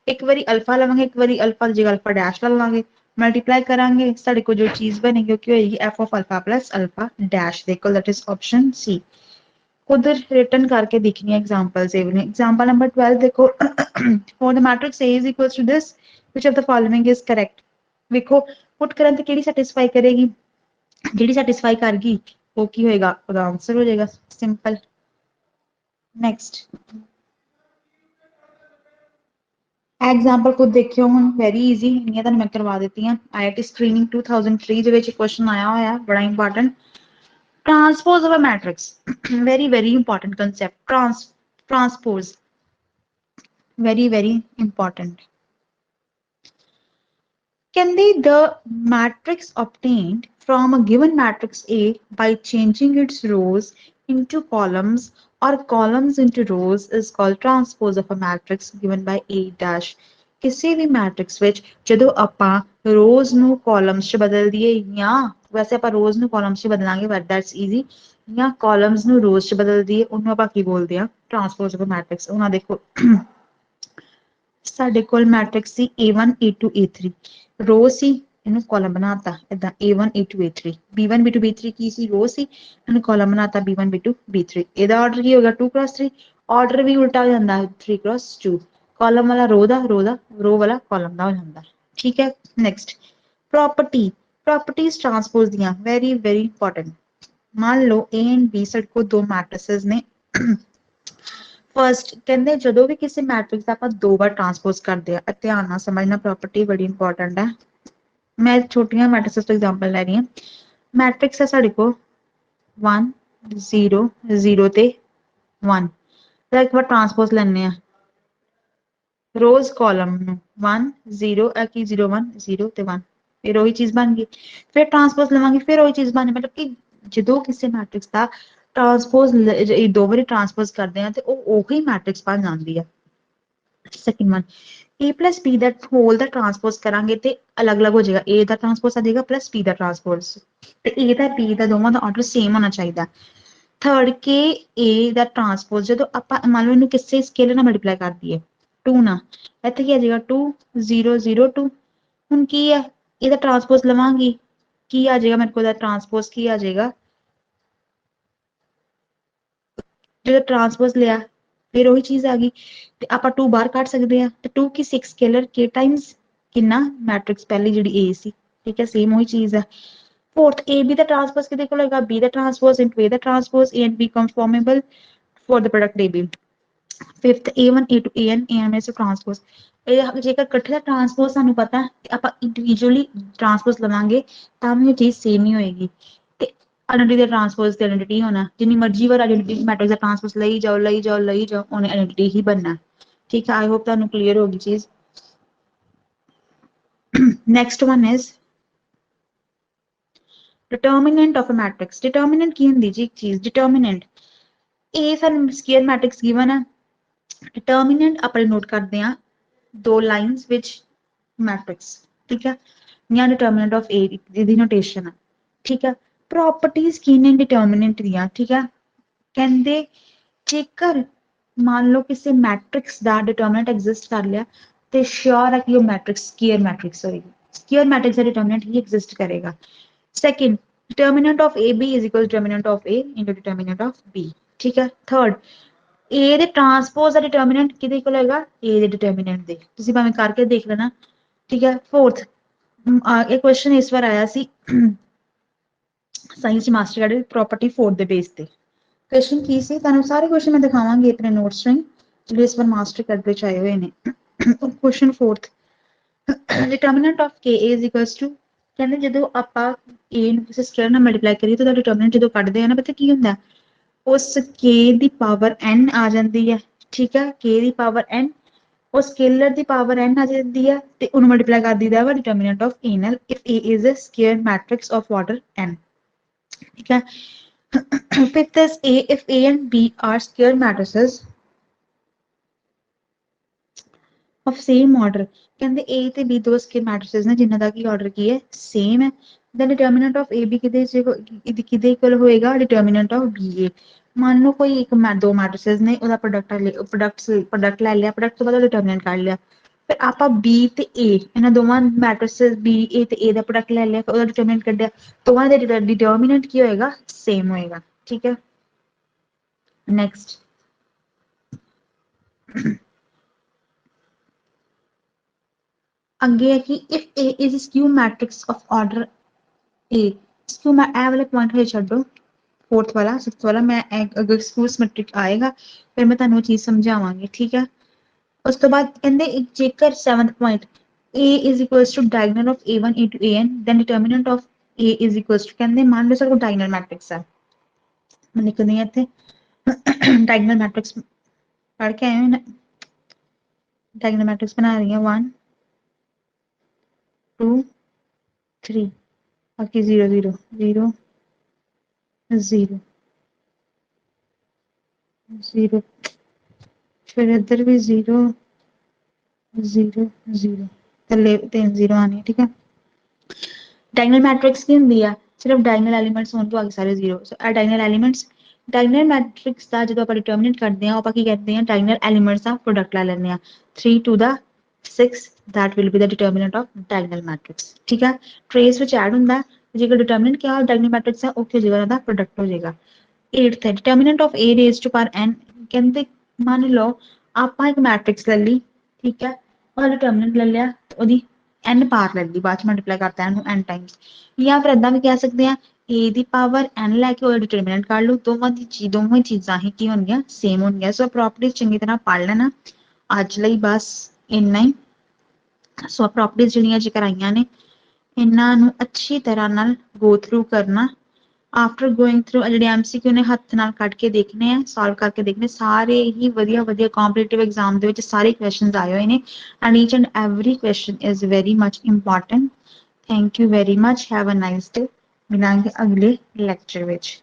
ਇੱਕ ਵਾਰੀ ਅਲਫਾ ਲਵਾਂਗੇ, ਇੱਕ ਵਾਰੀ ਅਲਫਾ ਦੀ ਜਗ੍ਹਾ ਅਲਫਾ ਡੈਸ਼ ਲਾ ਲਵਾਂਗੇ, ਮਲਟੀਪਲਾਈ ਕਰਾਂਗੇ, ਸਾਡੇ ਕੋਲ ਜੋ ਚੀਜ਼ ਬਣੇਗੀ ਉਹ ਕੀ ਹੋਏਗੀ, F of alpha plus alpha dash ਦੇ ਕੋਲ, ਦੈਟ ਇਜ਼ ਆਪਸ਼ਨ ਸੀ। ਖੁਦ ਰਿਟਨ ਕਰਕੇ ਦੇਖਣੀ ਹੈ ਐਗਜ਼ਾਮਪਲਸ ਇਹ ਵਾਲੀ। ਐਗਜ਼ਾਮਪਲ ਨੰਬਰ 12 ਦੇਖੋ, for the matrix A is equals to this, which of the following is correct। ਵੇਖੋ ਪੁੱਟ ਕਰਨ ਤੇ ਕਿਹੜੀ ਸੈਟੀਸਫਾਈ ਕਰੇਗੀ, ਜਿਹੜੀ ਸੈਟੀਸਫਾਈ ਕਰ ਗਈ ਉਹ ਕੀ ਹੋਏਗਾ, ਉਹਦਾ ਆਂਸਰ ਹੋ ਜਾਏਗਾ, ਸਿੰਪਲ। ਨੈਕਸਟ ਐਗਜ਼ਾਮਪਲ ਖੁਦ ਦੇਖਿਓ, ਹੁਣ ਵੈਰੀ ਈਜ਼ੀ, ਇੰਨੀਆਂ ਤੁਹਾਨੂੰ ਮੈਂ ਕਰਵਾ ਦਿੱਤੀਆਂ। IIT ਸਕਰੀਨਿੰਗ 2003 ਦੇ ਵਿੱਚ ਕੁਐਸਚਨ ਆਇਆ ਹੋਇਆ, ਬੜਾ important. Transpose of a matrix, very very important concept, transpose, very very important। ਕਹਿੰਦੇ the matrix obtained from a given matrix A by changing its rows into columns or columns into rows is called transpose of a matrix given by A dash। ਕਿਸੇ ਵੀ matrix ਵਿੱਚ ਜਦੋਂ ਆਪਾਂ ਰੋਜ਼ ਨੂੰ columns 'ਚ ਬਦਲ ਦਈਏ, ਜਾਂ ਵੈਸੇ ਆਪਾਂ ਰੋਜ਼ ਨੂੰ ਕਾਲਮਸ 'ਚ ਬਦਲਾਂਗੇ ਬਟ ਦੈਟਸ ਈਜ਼ੀ, ਜਾਂ ਕਾਲਮਸ ਨੂੰ ਰੋਜ਼ 'ਚ ਬਦਲ ਦਈਏ, ਉਹਨੂੰ ਆਪਾਂ ਕੀ ਬੋਲਦੇ ਆ, ਟਰਾਂਸਪੋਜ਼ ਆਫ ਅ ਮੈਟ੍ਰਿਕਸ। ਉਹਨਾਂ ਦੇਖੋ ਸਾਡੇ ਕੋਲ ਮੈਟ੍ਰਿਕਸ ਸੀ A1 A2 A3, ਰੋ ਸੀ, ਇਹਨੂੰ ਕਾਲਮ ਬਣਾਤਾ ਏਦਾਂ A1 A2 A3, B1 B2 B3 ਕੀ ਸੀ, ਰੋ ਸੀ, ਇਹਨੂੰ ਕਾਲਮ ਬਣਾਤਾ B1 B2 B3। ਇਹਦਾ ਆਰਡਰ ਕੀ ਹੋਗਾ 2 cross 3, ਆਰਡਰ ਵੀ ਉਲਟਾ ਹੋ ਜਾਂਦਾ 3 cross 2, ਕਾਲਮ ਵਾਲਾ ਰੋ ਦਾ ਰੋ ਵਾਲਾ ਕਾਲਮ ਦਾ ਹੋ ਜਾਂਦਾ, ਠੀਕ ਹੈ। ਨੈਕਸਟ ਪ੍ਰੋਪਰਟੀਜ਼ ਟਰਾਂਸਪੋਜ਼ ਦੀਆਂ, ਵੈਰੀ ਵੈਰੀ ਇੰਪੋਰਟੈਂਟ। ਮੰਨ ਲਓ A and B ਸਾਡੇ ਕੋਲ ਦੋ ਮੈਟ੍ਰਿਸਸ ਨੇ। ਫਸਟ ਕਹਿੰਦੇ ਜਦੋਂ ਵੀ ਕਿਸੇ ਮੈਟ੍ਰਿਕਸ ਦਾ ਆਪਾਂ ਦੋ ਵਾਰ ਟਰਾਂਸਪੋਜ਼ ਕਰਦੇ ਆ, ਧਿਆਨ ਨਾਲ ਸਮਝਣਾ, ਪ੍ਰੋਪਰਟੀ ਬੜੀ ਇੰਪੋਰਟੈਂਟ ਹੈ। ਮੈਂ ਛੋਟੀਆਂ ਮੈਟ੍ਰਿਕਸ ਤੋਂ ਐਗਜ਼ਾਮਪਲ ਲੈ ਰਹੀ ਹਾਂ। ਮੈਟ੍ਰਿਕਸ ਹੈ ਸਾਡੇ ਕੋਲ 1 0 0 ਤੇ 1, ਇੱਕ ਵਾਰ ਟਰਾਂਸਪੋਜ਼ ਲੈਣੇ ਆ, रोज कॉलम 1 0 की 0 1 0 ਤੇ 1 ਫਿਰ ਉਹੀ ਚੀਜ਼ ਬਣ ਗਈ। ਫਿਰ ਟਰਾਂਸਪੋਜ਼ ਲਵਾਂਗੇ ਫਿਰ ਉਹੀ ਚੀਜ਼ ਬਣ ਮਤਲਬ ਕਿ ਜਦੋਂ ਕਿਸੇ ਮੈਟ੍ਰਿਕਸ ਦਾ ਟਰਾਂਸਪੋਜ਼ ਦੋ ਵਾਰੀ ਟਰਾਂਸਪੋਜ਼ ਕਰਦੇ ਆ ਤੇ ਉਹ ਉਹੀ ਮੈਟ੍ਰਿਕਸ ਬਣ ਜਾਂਦੀ ਆ। Second one a plus b ਦਾ ਹੋਲ ਦਾ ਟਰਾਂਸਪੋਜ਼ ਕਰਾਂਗੇ ਤੇ ਅਲੱਗ-ਅਲੱਗ ਹੋ ਜਾਏਗਾ। a ਦਾ ਟਰਾਂਸਪੋਜ਼ ਆ ਜਾਏਗਾ ਪਲੱਸ b ਦਾ ਟਰਾਂਸਪੋਜ਼ ਤੇ a ਦਾ b ਦਾ ਦੋਵਾਂ ਦਾ ਆਰਡਰ ਸੇਮ ਹੋਣਾ ਚਾਹੀਦਾ। ਥਰਡ ਕੇ a ਦਾ ਟਰਾਂਸਪੋਜ਼ ਜਦੋਂ ਆਪਾਂ ਮੰਨ ਲਓ ਇਹਨੂੰ ਕਿਸੇ ਸਕੇਲਰ ਨਾਲ ਮਲਟੀਪਲਾਈ ਕਰ ਦਈਏ 2 ਨਾਲ ਇੱਥੇ ਕੀ ਆ ਜਾਏਗਾ 2 0 0 2 ਹੁਣ ਕੀ ਹੈ ਇਹਦਾ ਟਰਾਂਸਪੋਜ਼ ਲਵਾਂਗੀ ਕੀ ਆ ਜਾਏਗਾ ਮੇਰੇ ਕੋਲ ਦਾ ਟਰਾਂਸਪੋਜ਼ ਕੀ ਆ ਜਾਏਗਾ ਜਦੋਂ ਟਰਾਂਸਪੋਜ਼ ਲਿਆ ਫਿਰ ਉਹੀ ਚੀਜ਼ ਆ ਗਈ ਤੇ ਆਪਾਂ 2 ਬਾਹਰ ਕੱਢ ਸਕਦੇ ਆ ਤੇ 2 ਕੀ 6 ਸਕੇਲਰ k ਟਾਈਮਸ ਕਿੰਨਾ ਮੈਟ੍ਰਿਕਸ ਪਹਿਲੀ ਜਿਹੜੀ a ਸੀ ਠੀਕ ਹੈ ਸੇਮ ਉਹੀ ਚੀਜ਼ ਆ। Fourth A be the transpose कितने को लगेगा b the transpose into a the transpose a and b conformable for the product ab। Fifth a1 a2 an में से ट्रांसपोज ਇਹ ਜੇਕਰ ਇਕੱਠੇ ਦਾ ਟਰਾਂਸਪੋਜ਼ ਸਾਨੂੰ ਪਤਾ ਤੇ ਆਪਾਂ ਇੰਡੀਵਿਜੂਅਲੀ ਟਰਾਂਸਪੋਜ਼ ਲਵਾਂਗੇ ਤਾਂ ਵੀ ਇਹ ਚੀਜ਼ ਸੇਮ ਹੀ ਹੋਏਗੀ ਤੇ ਆਇਡੈਂਟੀ ਦਾ ਟਰਾਂਸਪੋਜ਼ ਤੇ ਆਇਡੈਂਟੀ ਹੋਣਾ ਜਿੰਨੀ ਮਰਜ਼ੀ ਵਾਰ ਆਇਡੈਂਟੀ ਮੈਟ੍ਰਿਕਸ ਦਾ ਟਰਾਂਸਪੋਜ਼ ਲਈ ਜਾਓ ਲਈ ਜਾਓ ਲਈ ਜਾਓ ਉਹਨੇ ਆਇਡੈਂਟੀ ਹੀ ਬਣਨਾ ਠੀਕ ਹੈ। ਆਈ ਹੋਪ ਤੁਹਾਨੂੰ ਕਲੀਅਰ ਹੋ ਗਈ ਚੀਜ਼। Next one is determinant of a matrix. Determinant की होंगी जी एक चीज डिटर्मिनेंट ए सानू स्केयर मैट्रिक्स गिवन है डिटर्मिनेंट अपने नोट करते हैं दो लाइंस विच मैट्रिक्स ठीक है या determinant of A the notation है ठीक है। प्रॉपर्टीज की ने डिटर्मिनेंट दियां ठीक है कहते जेकर मान लो किसी मैट्रिक्स का डिटर्मिनेंट एग्जिस्ट कर लिया तो श्योर है कि वो मैट्रिक्स स्केयर मैट्रिक्स होगी स्केयर मैट्रिक्स का डिटर्मिनेंट ही एग्जिस्ट करेगा। Second, determinant of AB is equal to determinant of A into determinant of B ठीक है। Third, A ਦੇ ਟਰਾਂਸਪੋਜ਼ ਦਾ ਡਿਟਰਮੀਨੈਂਟ ਕਿਹਦੇ ਇਕੁਅਲ ਹੋਏਗਾ A ਦੇ ਡਿਟਰਮੀਨੈਂਟ ਦੇ ਤੁਸੀਂ ਭਾਵੇਂ ਕਰਕੇ ਦੇਖ ਲੈਣਾ ਠੀਕ ਹੈ। फोर्थ ਇਹ ਕੁਐਸਚਨ ਇਸ ਵਾਰ ਆਇਆ ਸੀ ਸਾਇੰਸ ਮਾਸਟਰ ਕਾਰਡ ਪ੍ਰੋਪਰਟੀ 4 ਦੇ ਬੇਸ ਤੇ ਕੁਐਸਚਨ ਕੀ ਸੀ ਤੁਹਾਨੂੰ ਸਾਰੇ ਕੁਐਸਚਨ ਮੈਂ ਦਿਖਾਵਾਂਗੀ ਆਪਣੇ ਨੋਟਸ ਵਿੱਚ ਜਿਹੜੇ ਇਸ ਵਾਰ ਮਾਸਟਰ ਕਾਰਡ ਵਿੱਚ ਆਏ ਹੋਏ ਨੇ। Question 4th determinant of K is equals to ਕਹਿੰਦੇ ਜਦੋਂ ਆਪਾਂ a ਨੂੰ ਕਿਸੇ ਸਕੇਲਰ ਨਾਲ ਮਲਟੀਪਲਾਈ ਕਰੀਏ ਤਾਂ ਉਹਦਾ ਡਿਟਰਮੀਨੈਂਟ ਜਦੋਂ ਕੱਢਦੇ ਆ ਨਾ ਪਤਾ ਕੀ ਹੁੰਦਾ ਉਸ k ਦੀ ਪਾਵਰ n ਆ ਜਾਂਦੀ ਹੈ ਠੀਕ ਹੈ k ਦੀ ਪਾਵਰ n ਉਹ ਸਕੇਲਰ ਦੀ ਪਾਵਰ n ਆ ਜਾਂਦੀ ਹੈ ਤੇ ਉਹਨੂੰ ਮਲਟੀਪਲਾਈ ਕਰ ਦਿੰਦਾ ਵਾ ਡਿਟਰਮੀਨੈਂਟ ਆਫ a ਨਾਲ if a is a square matrix of order n ਠੀਕ ਹੈ। fifth is a if a and b are square matrices of same order ਕਹਿੰਦੇ a ਤੇ b ਦੋ ਸਕੇਅਰ ਮੈਟ੍ਰਿਸਸ ਨੇ ਜਿਨ੍ਹਾਂ ਦਾ ਕੀ ਆਰਡਰ ਕੀ ਹੈ ਸੇਮ ਹੈ then determinant of ab ਕਿਹਦੇ ਇਕੁਅਲ ਹੋਏਗਾ determinant of ba। ਮੰਨ ਲਓ ਕੋਈ ਇੱਕ ਦੋ ਮੈਟ੍ਰਿਸਸ ਨੇ ਉਹਦਾ ਪ੍ਰੋਡਕਟ ਲੈ ਲਿਆ ਪ੍ਰੋਡਕਟ ਤੋਂ ਬਾਅਦ ਡਿਟਰਮੀਨੈਂਟ ਕੱਢ ਲਿਆ ਫਿਰ ਆਪਾਂ b ਤੇ a ਇਹਨਾਂ ਦੋਵਾਂ ਮੈਟ੍ਰਿਸਸ b a ਤੇ a ਦਾ ਪ੍ਰੋਡਕਟ ਲੈ ਲਿਆ ਫਿਰ ਉਹਦਾ ਡਿਟਰਮੀਨੈਂਟ ਕੱਢਿਆ ਦੋਵਾਂ ਦਾ ਡਿਟਰਮੀਨੈਂਟ ਕੀ ਹੋਏਗਾ ਸੇਮ ਹੋਏਗਾ ਠੀਕ ਹੈ। ਨੈਕਸਟ ਅੱਗੇ ਹੈ ਕਿ if a is a skew matrix of order a skew ਇਹ ਵਾਲੇ ਪੁਆਇੰਟ ਹੋਏ ਛੱਡੋ फोर्थ वाला सिक्स वाला मैं अगर स्कूल मैट्रिक आएगा फिर मैं ਤੁਹਾਨੂੰ ਚੀਜ਼ ਸਮਝਾਵਾਂਗੀ ਠੀਕ ਹੈ। ਉਸ ਤੋਂ ਬਾਅਦ ਕਹਿੰਦੇ ਜੇਕਰ 7th point a is equals to diagonal of a1 into an then determinant of a is equals to ਕਹਿੰਦੇ ਮੰਨ ਲਓ ਸਾਡੇ ਕੋਲ diagonal matrix ਹੈ ਮੈਂ ਲਿਖਦੀ ਹਾਂ ਇੱਥੇ diagonal matrix ਪੜ੍ਹ ਕੇ ਆਏ ਹੋ ਨਾ diagonal matrix ਬਣਾ ਰਹੀ ਹਾਂ 1 2 3 ਬਾਕੀ 0 0 0 0 0 फिर इधर भी 0 0 0 थले 3 0 आने ठीक है। डायगोनल मैट्रिक्स की ਹੁੰਦੀ ਆ ਸਿਰਫ ਡਾਇਗਨਲ ਐਲੀਮੈਂਟਸ ਹੋਣ ਤੋਂ ਬਾਕੀ ਸਾਰੇ 0 ਸੋ ਇਹ ਡਾਇਗਨਲ ਐਲੀਮੈਂਟਸ ਡਾਇਗਨਲ ਮੈਟ੍ਰਿਕਸ ਦਾ ਜਦੋਂ ਆਪਾਂ ਡਿਟਰਮੀਨੇਟ ਕਰਦੇ ਹਾਂ ਆਪਾਂ ਕੀ ਕਰਦੇ ਹਾਂ ਡਾਇਗਨਲ ਐਲੀਮੈਂਟਸ ਦਾ ਪ੍ਰੋਡਕਟ ਲੈ ਲੈਂਦੇ ਹਾਂ 3 to the 6 that will be the determinant of diagonal matrix ਠੀਕ ਹੈ। ਟ੍ਰੇਸ ਵਿੱਚ ਐਡ ਹੁੰਦਾ ਜੇਕਰ ਡਿਟਰਮੀਨੈਂਟ ਕਿਹਾ ਡਾਇਗਨਲ ਮੈਟ੍ਰਿਕਸ ਹੈ ਉੱਥੇ ਜਿਹੜਾ ਦਾ ਪ੍ਰੋਡਕਟ ਹੋ ਜਾਏਗਾ। 8th ਹੈ determinant of a raised to power n ਕਹਿੰਦੇ ਮੰਨ ਲਓ ਆਪਾਂ ਇੱਕ ਮੈਟ੍ਰਿਕਸ ਲੈ ਲਈ ਠੀਕ ਹੈ ਉਹਦਾ ਡਿਟਰਮੀਨੈਂਟ ਲੈ ਲਿਆ ਉਹਦੀ n ਪਾਰ ਲੈ ਲਈ ਬਾਅਦ ਚ ਮਲਟੀਪਲਾਈ ਕਰਤਾ ਇਹਨੂੰ n ਟਾਈਮਸ ਜਾਂ ਫਿਰ ਏਦਾਂ ਵੀ ਕਹਿ ਸਕਦੇ ਹਾਂ a ਦੀ ਪਾਵਰ n ਲੈ ਕੇ ਉਹਦਾ ਡਿਟਰਮੀਨੈਂਟ ਕੱਢ ਲਓ ਦੋਵੇਂ ਚੀਜ਼ਾਂ ਹੀ ਕੀ ਹੋਣਗੀਆਂ ਸੇਮ ਹੋਣਗੀਆਂ ਸੋ ਪ੍ਰੋਪਰਟੀਜ਼ ਚੰਗੀ ਤਰ੍ਹਾਂ ਪੜ੍ਹ ਲੈਣਾ ਅੱਜ ਲਈ ਬਸ ਇੰਨਾ ਹੀ। ਸੋ ਪ੍ਰੋਪਰਟੀਜ਼ ਜਿਹੜੀਆਂ ਜ਼ਿਕਰ ਆਈਆਂ ਨੇ ਇਹਨਾਂ ਨੂੰ ਅੱਛੀ ਤਰ੍ਹਾਂ ਨਾਲ ਗੋ ਥਰੂ ਕਰਨਾ आफ्टर गोइंग थ्रू ਜਿਹੜੇ MCQ ਨੇ ਹੱਥ ਨਾਲ ਕੱਢ ਕੇ ਦੇਖਣੇ ਆ ਸੋਲਵ ਕਰਕੇ ਦੇਖਣੇ ਸਾਰੇ ਹੀ ਵਧੀਆ ਵਧੀਆ ਕੰਪੀਟੀਟਿਵ ਐਗਜ਼ਾਮ ਦੇ ਵਿੱਚ ਸਾਰੇ ਕੁਐਸਚਨਸ ਆਏ ਹੋਏ ਨੇ and each and every question is very much important thank you very much have a nice day ਮਿਲਾਂਗੇ ਅਗਲੇ ਲੈਕਚਰ ਵਿੱਚ